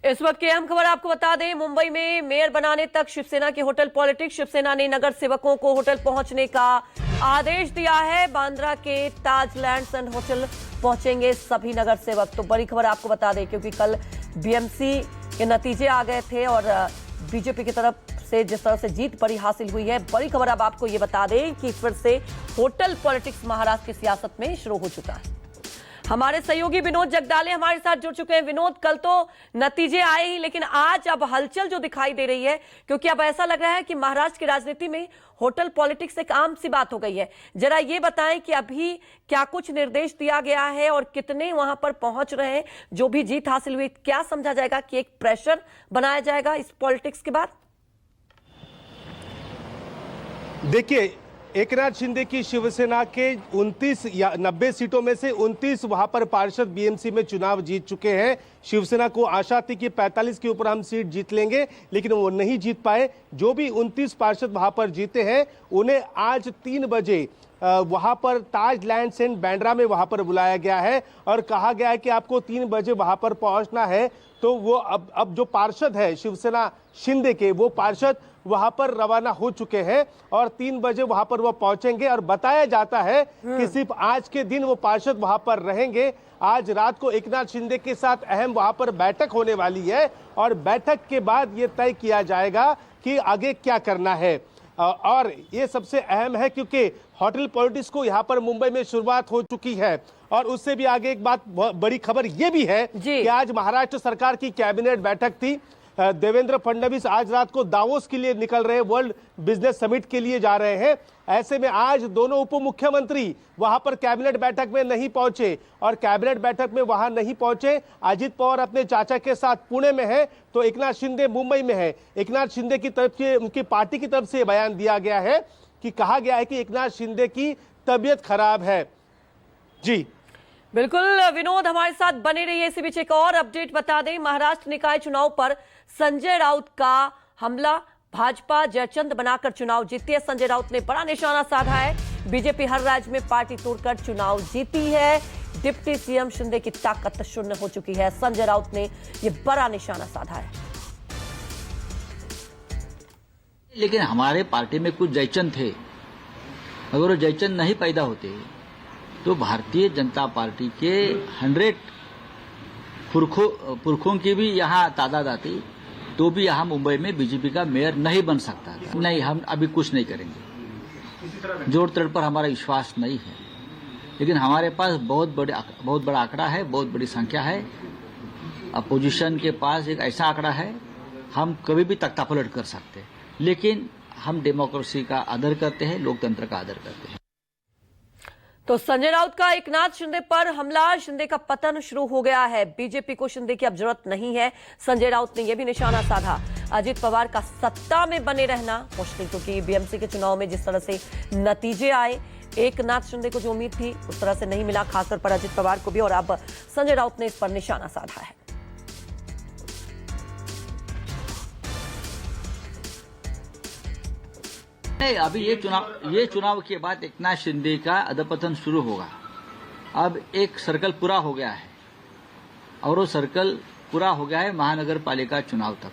इस वक्त की अहम खबर आपको बता दें, मुंबई में मेयर बनाने तक शिवसेना की होटल पॉलिटिक्स। शिवसेना ने नगर सेवकों को होटल पहुंचने का आदेश दिया है। बांद्रा के ताज लैंड्स एंड होटल पहुंचेंगे सभी नगर सेवक। तो बड़ी खबर आपको बता दें, क्योंकि कल बीएमसी के नतीजे आ गए थे और बीजेपी की तरफ से जिस तरह से जीत बड़ी हासिल हुई है, बड़ी खबर अब आपको ये बता दें कि फिर से होटल पॉलिटिक्स महाराष्ट्र की सियासत में शुरू हो चुका है। हमारे सहयोगी विनोद जगदाले हमारे साथ जुड़ चुके हैं। विनोद, कल तो नतीजे आए ही, लेकिन आज अब हलचल जो दिखाई दे रही है, क्योंकि अब ऐसा लग रहा है कि महाराष्ट्र की राजनीति में होटल पॉलिटिक्स एक आम सी बात हो गई है। जरा ये बताएं कि अभी क्या कुछ निर्देश दिया गया है और कितने वहां पर पहुंच रहे हैं। जो भी जीत हासिल हुई, क्या समझा जाएगा कि एक प्रेशर बनाया जाएगा इस पॉलिटिक्स के बाद? देखिए, एकनाथ शिंदे की शिवसेना के 29 या 90 सीटों में से 29 वहां पर पार्षद बीएमसी में चुनाव जीत चुके हैं। शिवसेना को आशा थी कि 45 के ऊपर हम सीट जीत लेंगे, लेकिन वो नहीं जीत पाए। जो भी 29 पार्षद वहां पर जीते हैं, उन्हें आज 3 बजे वहां पर ताज लैंड्स एंड बांद्रा में वहां पर बुलाया गया है और कहा गया है कि आपको 3 बजे वहां पर पहुंचना है। तो वो अब जो पार्षद है शिवसेना शिंदे के, वो पार्षद वहां पर रवाना हो चुके हैं और 3 बजे वहां पर वो पहुंचेंगे। और बताया जाता है कि सिर्फ आज के दिन वो पार्षद वहां पर रहेंगे। आज रात को एकनाथ शिंदे के साथ अहम वहां पर बैठक होने वाली है और बैठक के बाद ये तय किया जाएगा कि आगे क्या करना है। और ये सबसे अहम है क्योंकि होटल पॉलिटिक्स को यहाँ पर मुंबई में शुरुआत हो चुकी है। और उससे भी आगे एक बात, बड़ी खबर ये भी है कि आज महाराष्ट्र सरकार की कैबिनेट बैठक थी। देवेंद्र फडणवीस आज रात को दावोस के लिए निकल रहे हैं, वर्ल्ड बिजनेस समिट के लिए जा रहे हैं। ऐसे में आज दोनों उप मुख्यमंत्री वहां पर कैबिनेट बैठक में नहीं पहुंचे और कैबिनेट बैठक में वहां नहीं पहुंचे। अजित पवार अपने चाचा के साथ पुणे में है, तो एकनाथ शिंदे मुंबई में है। एकनाथ शिंदे की तरफ से, उनकी पार्टी की तरफ से बयान दिया गया है कि कहा गया है कि एकनाथ शिंदे की तबीयत खराब है। जी बिल्कुल विनोद, हमारे साथ बने रहिए। इसी बीच एक और अपडेट बता दें, महाराष्ट्र निकाय चुनाव पर संजय राउत का हमला। भाजपा जयचंद बनाकर चुनाव जीती है। संजय राउत ने बड़ा निशाना साधा है। बीजेपी हर राज्य में पार्टी तोड़कर चुनाव जीती है। डिप्टी सीएम शिंदे की ताकत शून्य हो चुकी है। संजय राउत ने यह बड़ा निशाना साधा है। लेकिन हमारे पार्टी में कुछ जयचंद थे, अगर वो जयचंद नहीं पैदा होते तो भारतीय जनता पार्टी के 100 पुरखों की भी यहाँ तादाद आती, तो भी यहाँ मुंबई में बीजेपी का मेयर नहीं बन सकता था। नहीं, हम अभी कुछ नहीं करेंगे। जोड़ तोड़ पर हमारा विश्वास नहीं है, लेकिन हमारे पास बहुत बड़ा आंकड़ा है, बहुत बड़ी संख्या है। अपोजिशन के पास एक ऐसा आंकड़ा है, हम कभी भी तख्तापलट कर सकते हैं। लेकिन हम डेमोक्रेसी का आदर करते हैं, लोकतंत्र का आदर करते हैं। तो संजय राउत का एकनाथ शिंदे पर हमला, शिंदे का पतन शुरू हो गया है। बीजेपी को शिंदे की अब जरूरत नहीं है। संजय राउत ने यह भी निशाना साधा, अजित पवार का सत्ता में बने रहना मुश्किल, क्योंकि बीएमसी के चुनाव में जिस तरह से नतीजे आए, एकनाथ शिंदे को जो उम्मीद थी उस तरह से नहीं मिला, खासतौर पर अजित पवार को भी। और अब संजय राउत ने इस पर निशाना साधा है। नहीं, अभी ये चुनाव के बाद एकनाथ शिंदे का अधपतन शुरू होगा। अब एक सर्कल पूरा हो गया है और वो सर्कल पूरा हो गया है महानगर पालिका चुनाव तक।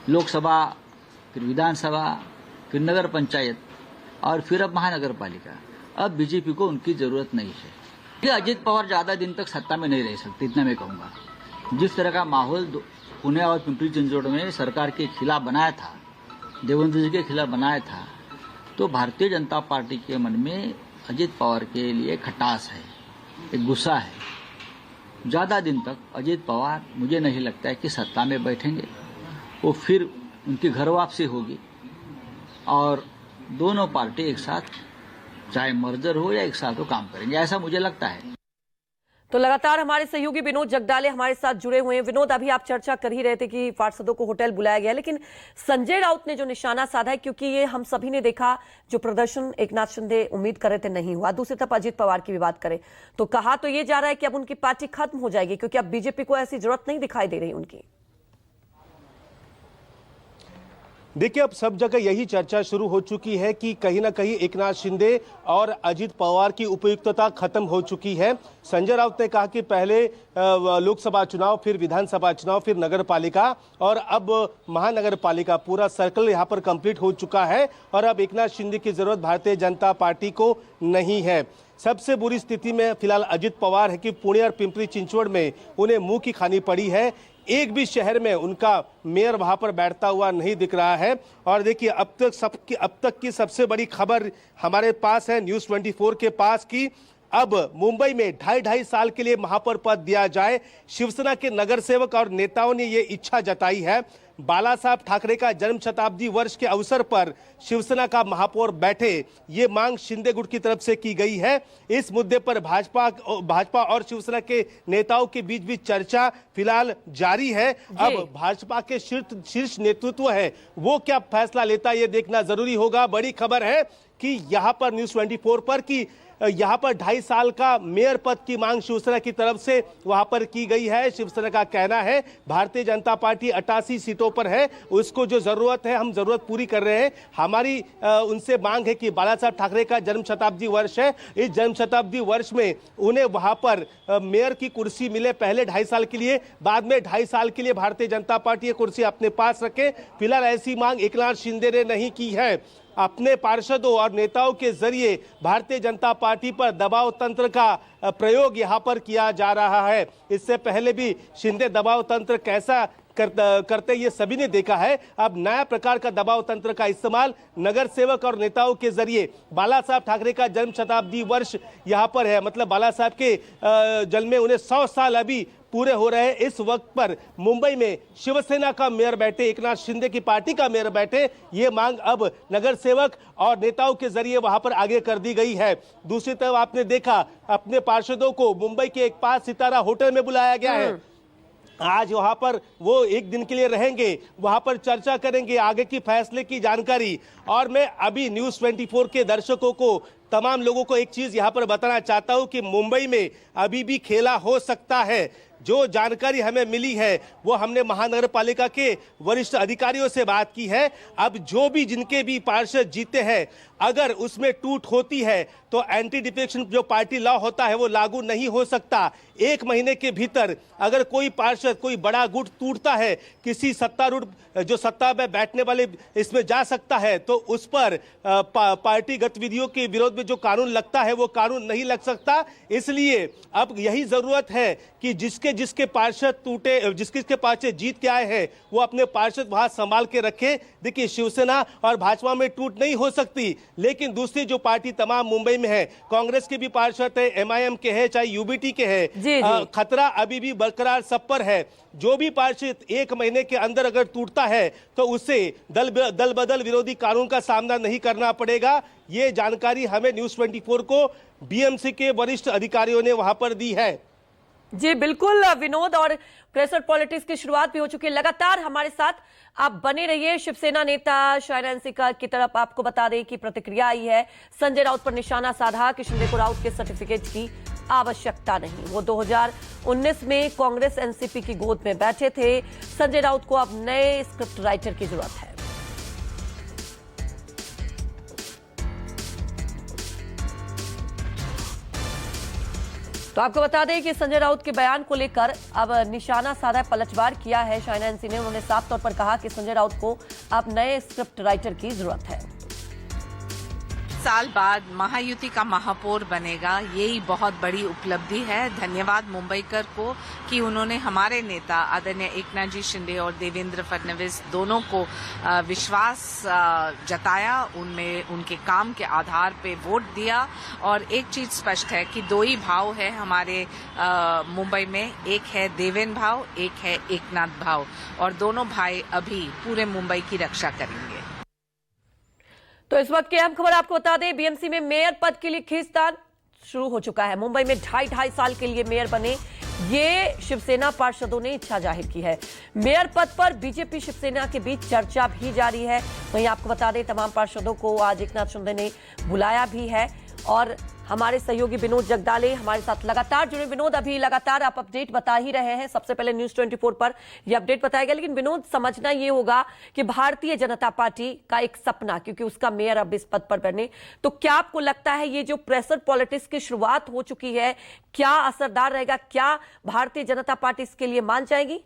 लोकसभा, फिर विधानसभा, फिर नगर पंचायत और फिर अब महानगर पालिका। अब बीजेपी को उनकी जरूरत नहीं है। अजित पवार ज्यादा दिन तक सत्ता में नहीं रह सकते, इतना मैं कहूंगा। जिस तरह का माहौल पुणे और पिंपरी चिंचवड़ में सरकार के खिलाफ बनाया था, देवेंद्र जी के खिलाफ बनाया था, तो भारतीय जनता पार्टी के मन में अजित पवार के लिए खटास है, एक गुस्सा है। ज्यादा दिन तक अजित पवार, मुझे नहीं लगता है कि सत्ता में बैठेंगे। वो फिर उनकी घर वापसी होगी और दोनों पार्टी एक साथ, चाहे मर्जर हो या एक साथ, वो काम करेंगे, ऐसा मुझे लगता है। तो लगातार हमारे सहयोगी विनोद जगदाले हमारे साथ जुड़े हुए हैं। विनोद, अभी आप चर्चा कर ही रहे थे कि पार्षदों को होटल बुलाया गया, लेकिन संजय राउत ने जो निशाना साधा है, क्योंकि ये हम सभी ने देखा, जो प्रदर्शन एकनाथ शिंदे उम्मीद कर रहे थे नहीं हुआ। दूसरी तरफ अजित पवार की भी बात करें तो कहा तो ये जा रहा है कि अब उनकी पार्टी खत्म हो जाएगी, क्योंकि अब बीजेपी को ऐसी जरूरत नहीं दिखाई दे रही उनकी। देखिए, अब सब जगह यही चर्चा शुरू हो चुकी है कि कहीं ना कहीं एकनाथ शिंदे और अजित पवार की उपयुक्तता खत्म हो चुकी है। संजय राउत ने कहा कि पहले लोकसभा चुनाव, फिर विधानसभा चुनाव, फिर नगर पालिका और अब महानगर पालिका, पूरा सर्कल यहां पर कंप्लीट हो चुका है और अब एकनाथ शिंदे की जरूरत भारतीय जनता पार्टी को नहीं है। सबसे बुरी स्थिति में फिलहाल अजित पवार है कि पुणे और पिंपरी चिंचवड़ में उन्हें मुंह की खानी पड़ी है। एक भी शहर में उनका मेयर वहां पर बैठता हुआ नहीं दिख रहा है। और देखिए, अब तक की सबसे बड़ी खबर हमारे पास है न्यूज़ 24 के पास की अब मुंबई में 2.5 साल के लिए महापौर पद दिया जाए। शिवसेना के नगर सेवक और नेताओं ने ये इच्छा जताई है। बाला साहब ठाकरे का जन्म शताब्दी वर्ष के अवसर पर शिवसेना का महापौर बैठे, ये मांग शिंदे गुट की तरफ से की गई है। इस मुद्दे पर भाजपा और शिवसेना के नेताओं के बीच भी चर्चा फिलहाल जारी है। अब भाजपा के शीर्ष नेतृत्व है, वो क्या फैसला लेता है ये देखना जरूरी होगा। बड़ी खबर है कि यहाँ पर न्यूज़ 24 पर कि यहाँ पर 2.5 साल का मेयर पद की मांग शिवसेना की तरफ से वहां पर की गई है। शिवसेना का कहना है भारतीय जनता पार्टी 88 सीटों पर है, उसको जो जरूरत है हम जरूरत पूरी कर रहे हैं। हमारी उनसे मांग है कि बाला साहब ठाकरे का जन्म शताब्दी वर्ष है, इस जन्म शताब्दी वर्ष में उन्हें वहां पर मेयर की कुर्सी मिले, पहले 2.5 साल के लिए, बाद में 2.5 साल के लिए भारतीय जनता पार्टी ये कुर्सी अपने पास रखे। फिलहाल ऐसी मांग एकनाथ शिंदे ने नहीं की है। अपने पार्षदों और नेताओं के जरिए भारतीय जनता पार्टी पर दबाव तंत्र का प्रयोग यहां पर किया जा रहा है। इससे पहले भी शिंदे दबाव तंत्र कैसा करते ये सभी ने देखा है। अब नया प्रकार का दबाव तंत्र का इस्तेमाल नगर सेवक और नेताओं के जरिए। बाला साहब ठाकरे का जन्म शताब्दी वर्ष यहां पर है, मतलब बाला साहब के जन्म में उन्हें 100 साल अभी पूरे हो रहे हैं। इस वक्त पर मुंबई में शिवसेना का मेयर बैठे, एकनाथ शिंदे की पार्टी का मेयर बैठे, ये मांग अब नगर सेवक और नेताओं के जरिए वहां पर आगे कर दी गई है। दूसरी तरफ आपने देखा अपने पार्षदों को मुंबई के एक 5 सितारा होटल में बुलाया गया है। आज वहां पर वो एक दिन के लिए रहेंगे, वहां पर चर्चा करेंगे आगे की फैसले की जानकारी। और मैं अभी न्यूज़ 24 के दर्शकों को, तमाम लोगों को एक चीज यहां पर बताना चाहता हूं कि मुंबई में अभी भी खेला हो सकता है। जो जानकारी हमें मिली है वो हमने महानगर पालिका के वरिष्ठ अधिकारियों से बात की है। अब जो भी जिनके भी पार्षद जीते हैं, अगर उसमें टूट होती है तो एंटी डिफेक्शन जो पार्टी लॉ होता है वो लागू नहीं हो सकता। 1 महीने के भीतर अगर कोई पार्षद, कोई बड़ा गुट टूटता है, किसी सत्तारूढ़ जो सत्ता में बैठने वाले इसमें जा सकता है, तो उस पर पार्टी गतिविधियों के विरोध में जो कानून लगता है वो कानून नहीं लग सकता। इसलिए अब यही जरूरत है कि जिसके पार्षद टूटे, जिसके पार्षद जीत के आए हैं, वो अपने पार्षद वहां संभाल के रखे। देखिए, शिवसेना और भाजपा में टूट नहीं हो सकती, लेकिन दूसरी जो पार्टी तमाम मुंबई में है, कांग्रेस के भी पार्षद है, MIM के है, चाहे UBT के है, खतरा अभी भी बरकरार सब पर है। जो भी पार्षद 1 महीने के अंदर अगर टूटता है तो उसे दल बदल विरोधी कानून का सामना नहीं करना पड़ेगा। ये जानकारी हमें न्यूज़ 24 को BMC के वरिष्ठ अधिकारियों ने वहां पर दी है। जी बिल्कुल विनोद, और क्रेसर पॉलिटिक्स की शुरुआत भी हो चुकी है। लगातार हमारे साथ आप बने रहिए। शिवसेना नेता शायरा सिक्का की तरफ आपको बता दें कि प्रतिक्रिया आई है। संजय राउत पर निशाना साधा कि शिंदे को राउत के सर्टिफिकेट की आवश्यकता नहीं। वो 2019 में कांग्रेस NCP की गोद में बैठे थे। संजय राउत को अब नए स्क्रिप्ट राइटर की जरूरत है। तो आपको बता दें कि संजय राउत के बयान को लेकर अब निशाना साधा, पलटवार किया है शायरा एनसी ने। उन्होंने साफ तौर पर कहा कि संजय राउत को अब नए स्क्रिप्ट राइटर की जरूरत है। साल बाद महायुति का महापौर बनेगा, यही बहुत बड़ी उपलब्धि है। धन्यवाद मुंबईकर को कि उन्होंने हमारे नेता आदरणीय एकनाथ जी शिंदे और देवेंद्र फडणवीस दोनों को विश्वास जताया, उनमें उनके काम के आधार पे वोट दिया। और एक चीज स्पष्ट है कि 2 ही भाव है हमारे मुंबई में, एक है देवेन भाव, एक है एकनाथ भाव, और दोनों भाई अभी पूरे मुंबई की रक्षा करेंगे। तो इस वक्त की अहम खबर आपको बता दें, BMC में मेयर पद के लिए खींचतान शुरू हो चुका है। मुंबई में 2.5 साल के लिए मेयर बने, ये शिवसेना पार्षदों ने इच्छा जाहिर की है। मेयर पद पर बीजेपी शिवसेना के बीच चर्चा भी जारी है। वहीं आपको बता दें, तमाम पार्षदों को आज एकनाथ शिंदे ने बुलाया भी है और हमारे सहयोगी विनोद जगदाले हमारे साथ लगातार जुड़े। विनोद, अभी लगातार आप अपडेट बता ही रहे हैं, सबसे पहले न्यूज 24 पर यह अपडेट बताया गया, लेकिन विनोद समझना यह होगा कि भारतीय जनता पार्टी का एक सपना, क्योंकि उसका मेयर अब इस पद पर बने, तो क्या आपको लगता है ये जो प्रेशर पॉलिटिक्स की शुरुआत हो चुकी है, क्या असरदार रहेगा? क्या भारतीय जनता पार्टी इसके लिए मान जाएगी?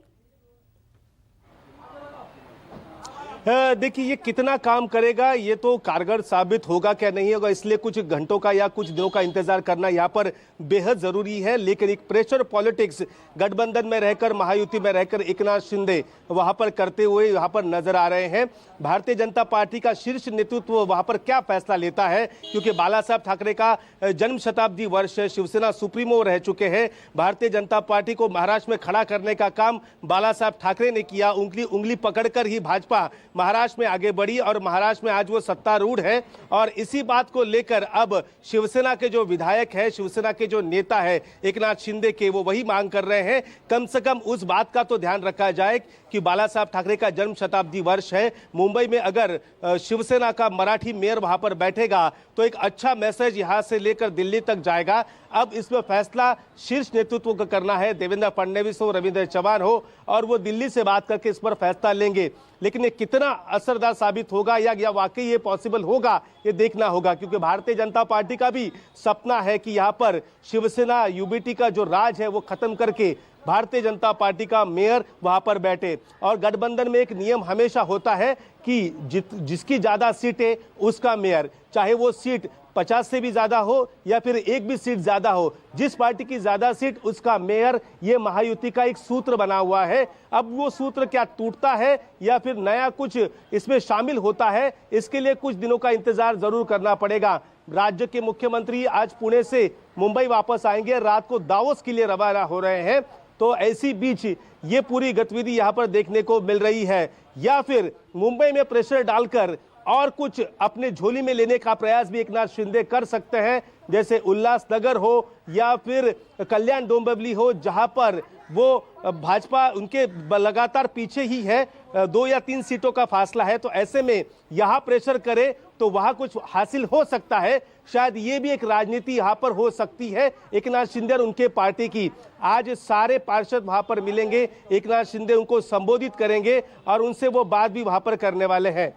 देखिए, ये कितना काम करेगा ये तो कारगर साबित होगा क्या नहीं होगा, इसलिए कुछ घंटों का या कुछ दिनों का इंतजार करना यहाँ पर बेहद जरूरी है। लेकिन एक प्रेशर पॉलिटिक्स गठबंधन में रहकर, महायुति में रहकर एकनाथ शिंदे वहां पर करते हुए यहाँ पर नजर आ रहे हैं। भारतीय जनता पार्टी का शीर्ष नेतृत्व वहां पर क्या फैसला लेता है, क्योंकि बाला साहब ठाकरे का जन्म शताब्दी वर्ष है, शिवसेना सुप्रीमो रह चुके हैं। भारतीय जनता पार्टी को महाराष्ट्र में खड़ा करने का काम बाला साहब ठाकरे ने किया, उंगली पकड़कर ही भाजपा महाराष्ट्र में आगे बढ़ी और महाराष्ट्र में आज वो सत्तारूढ़ है। और इसी बात को लेकर अब शिवसेना के जो विधायक है, शिवसेना के जो नेता है एकनाथ शिंदे के, वो वही मांग कर रहे हैं कम से कम उस बात का तो ध्यान रखा जाए कि बाला साहब ठाकरे का जन्म शताब्दी वर्ष है। मुंबई में अगर शिवसेना का मराठी मेयर वहां पर बैठेगा तो एक अच्छा मैसेज यहां से लेकर दिल्ली तक जाएगा। अब इसमें फैसला शीर्ष नेतृत्व को करना है, देवेंद्र फडणवीस हो, रविंद्र चौहान हो, और वो दिल्ली से बात करके इस पर फैसला लेंगे। लेकिन ये कितना असरदार साबित होगा या वाकई ये पॉसिबल होगा, ये देखना होगा, क्योंकि भारतीय जनता पार्टी का भी सपना है कि यहाँ पर शिवसेना यूबीटी का जो राज है वो खत्म करके भारतीय जनता पार्टी का मेयर वहां पर बैठे। और गठबंधन में एक नियम हमेशा होता है कि जिसकी ज्यादा सीटें उसका मेयर, चाहे वो सीट 50 से भी ज्यादा हो या फिर एक भी सीट ज्यादा हो, जिस पार्टी की ज्यादा सीट उसका मेयर, ये महायुति का एक सूत्र बना हुआ है। अब वो सूत्र क्या टूटता है या फिर नया कुछ इसमें शामिल होता है, इसके लिए कुछ दिनों का इंतजार जरूर करना पड़ेगा। राज्य के मुख्यमंत्री आज पुणे से मुंबई वापस आएंगे, रात को दावोस के लिए रवाना हो रहे हैं। तो ऐसी बीच ये पूरी गतिविधि यहाँ पर देखने को मिल रही है, या फिर मुंबई में प्रेशर डालकर और कुछ अपने झोली में लेने का प्रयास भी एकनाथ शिंदे कर सकते हैं, जैसे उल्लासनगर हो या फिर कल्याण डोंबिवली हो, जहां पर वो भाजपा उनके लगातार पीछे ही है, 2 या 3 सीटों का फासला है। तो ऐसे में यहां प्रेशर करे तो वहां कुछ हासिल हो सकता है। शायद ये भी एक राजनीति यहां पर हो सकती है एकनाथ शिंदे और उनके पार्टी की। आज सारे पार्षद वहां पर मिलेंगे, एकनाथ शिंदे उनको संबोधित करेंगे और उनसे वो बात भी वहां पर करने वाले हैं।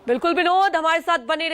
बिल्कुल विनोद, हमारे साथ बने